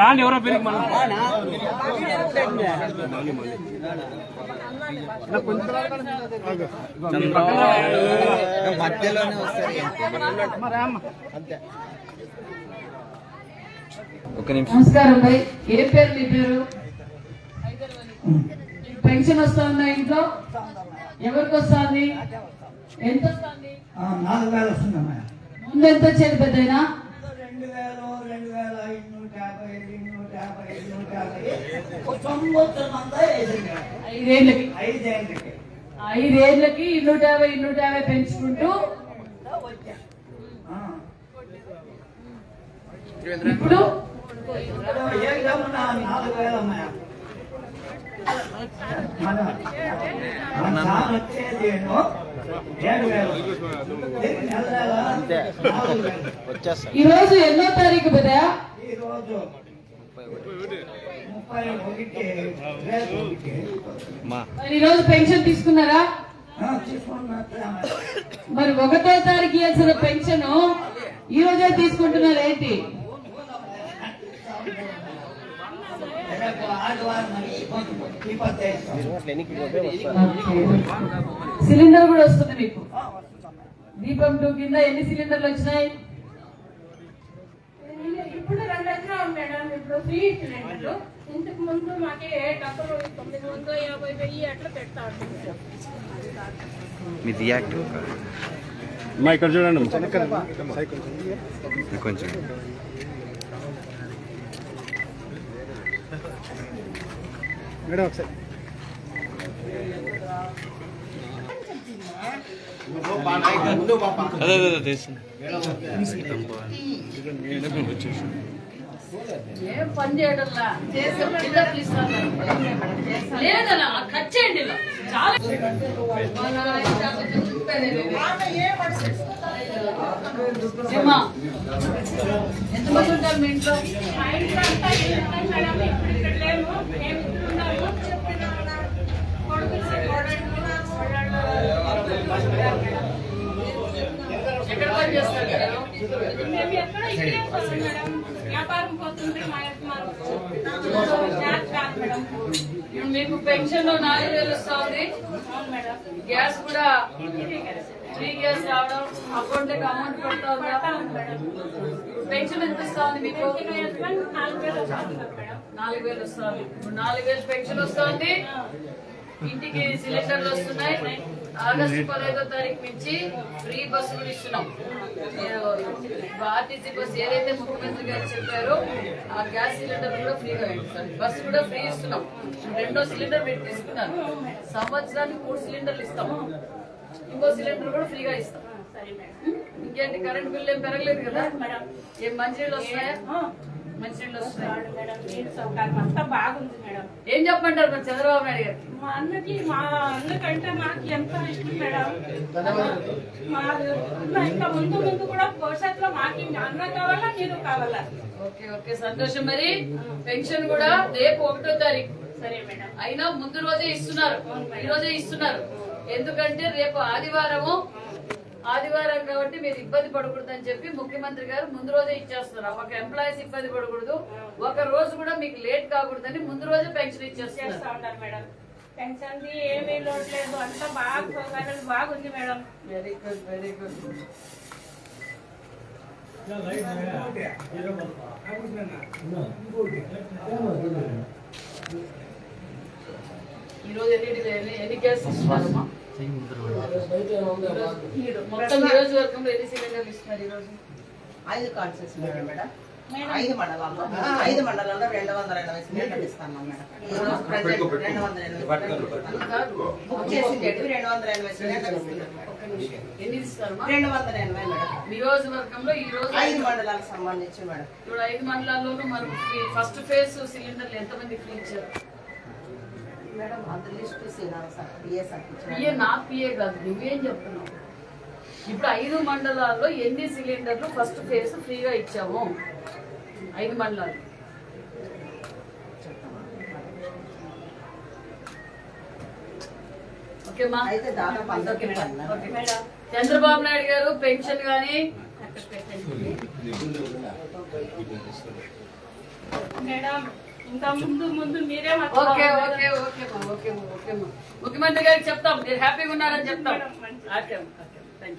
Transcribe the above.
రాండి ఎవరో పేరు మనం మధ్యలోనే వస్తారు. నమస్కారం భాయ్, ఏ పేరు మీ పేరు? పెన్షన్ వస్తుందా ఇంట్లో? ఎవరికి వస్తుంది? ఎంత వస్తుంది? 4000 వస్తుందమ్మా. ముందు ఎంత వచ్చేది పెద్దయినా? 5 ఏళ్ళకి 250 పెంచుకుంటూ ఇప్పుడు 4000 అమ్మా. ఈ రోజు ఎన్నో తారీఖు పెద్దయా? మరి ఈ రోజు పెన్షన్ తీసుకున్నారా? మరి 1వ తారీఖు ఇవ్వాల్సిన పెన్షన్ ఈ రోజే తీసుకుంటున్నారు ఏంటి? సిలిండర్ కూడా వస్తుంది మీకు. దీపం 2 కింద ఎన్ని సిలిండర్లు వచ్చినాయి? ఇప్పుడు 2 ఎకరాలు మేడం. ఇప్పుడు ఫ్రీ సిలిండర్లు. ఇంతకు ముందు మాకే డబ్బులు 950 అట్లా పెడతా ఉంటారు. ఇక్కడ చూడండి కొంచెం మేడం ఒకసారి అదే ఏం పని చేయడంలా లేదలా ఖర్చు చేయండి. చాలా ఎంతమంది ఉంటారు మీ ఇంట్లో? ఎక్కడ పని చేస్తారు? వ్యాపారం పోతుంది. ఇప్పుడు మీకు పెన్షన్ 4000 వస్తుంది. గ్యాస్ కూడా ఫ్రీ గ్యాస్ రావడం, అకౌంట్ అమౌంట్ పడతా ఉందా? పెన్షన్ ఎంత వస్తుంది మీకు? 4000 వస్తుంది. ఇప్పుడు 4000 పెన్షన్ వస్తుంది. ఇంటికి సిలిండర్లు వస్తున్నాయి. ఆగస్టు 15వ తారీఖు నుంచి ఫ్రీ బస్సు కూడా ఇస్తున్నాం. ఆర్టీసీ బస్సు ఏదైతే ముఖ్యమంత్రి గారు చెప్పారో ఆ గ్యాస్ సిలిండర్ కూడా ఫ్రీగా ఇస్తాం. బస్సు కూడా ఫ్రీ ఇస్తున్నాం. 2వ సిలిండర్ పెట్టి తీసుకున్నారు. సంవత్సరానికి 3 సిలిండర్లు ఇస్తాం. ఇంకో సిలిండర్ కూడా ఫ్రీగా ఇస్తాం. ఇంకేంటి, కరెంట్ బిల్లు ఏం పెరగలేదు కదా? ఏం మంచినీళ్ళు వస్తున్నాయా? మంచినీళ్ళు వస్తున్నాయి. అంతా బాగుంది మేడం. ఏం చెప్పంటారు మరి చంద్రబాబు నాయుడు గారు? మా అన్నకంటే మాకు ఎంత ఇష్టం మేడం. ఇంకా ముందు కూడా భవిష్యత్తులో మాకు అన్న కావాలా, మీరు కావాలా? ఓకే ఓకే, సంతోషం. మరి పెన్షన్ కూడా రేపు 1వ తారీఖు. సరే మేడం. అయినా ముందు రోజే ఇస్తున్నారు, ఈ రోజే ఇస్తున్నారు. ఎందుకంటే రేపు ఆదివారం కాబట్టి మీరు ఇబ్బంది పడకూడదు అని చెప్పి ముఖ్యమంత్రి గారు ముందు రోజే ఇచ్చేస్తున్నారు. ఒక ఎంప్లాయీస్ ఇబ్బంది పడకూడదు, ఒక రోజు కూడా మీకు లేట్ కాకూడదని ముందు రోజే పెన్షన్ ఇచ్చేస్తారు మేడం. పెన్షన్ ఏమీ లోటు లేదు. అంతా బాగుంది madam. Very good, very good. ఈరోజు ఎన్ని గ్యాస్ ఇస్తున్నారమ్మా? మొత్తం నియోజకవర్గంలో ఎన్ని సిలిండర్లు ఇస్తున్నారు ఈరోజు? 5 కార్డ్స్ ఇస్తున్నారు మేడం. 5 మండలాల్లో 280 సిలిండర్లు ఇస్తాను మేడం. బుక్ చేసింది 280 సిలిండర్లు ఎన్ని ఇస్తారమ్మా? 280 మేడం. నియోజకవర్గంలో ఈ రోజు 5 మండలాలకు సంబంధించి మేడం. ఇప్పుడు 5 మండలాల్లోనూ మరి ఫస్ట్ ఫేజ్ సిలిండర్లు ఎంతమంది ఫ్రీ ఇచ్చారు మేడం? అంత లిస్ట్ పిఏ నా పిఏ కాదు, నువ్వేం చెప్తున్నావు? ఇప్పుడు 5 మండలాల్లో ఎన్ని సిలిండర్లు ఫస్ట్ ఫేజ్ ఫ్రీగా ఇచ్చాము? 5 మండలాలు. ఓకే. ఓకేమా అయితే దాదాపు అందరికీ పడినా. ఓకే. చంద్రబాబు నాయుడు గారు పెన్షన్ గానీ మేడం ఇంకా ముందు ముందు మీరే మాకు ఓకే బాగుండాలి. ఓకే ఓకేమా ఓకేమా ఓకేమా ముఖ్యమంత్రి గారికి చెప్తాం మీరు హ్యాపీగా ఉన్నారని చెప్తాం ఓకే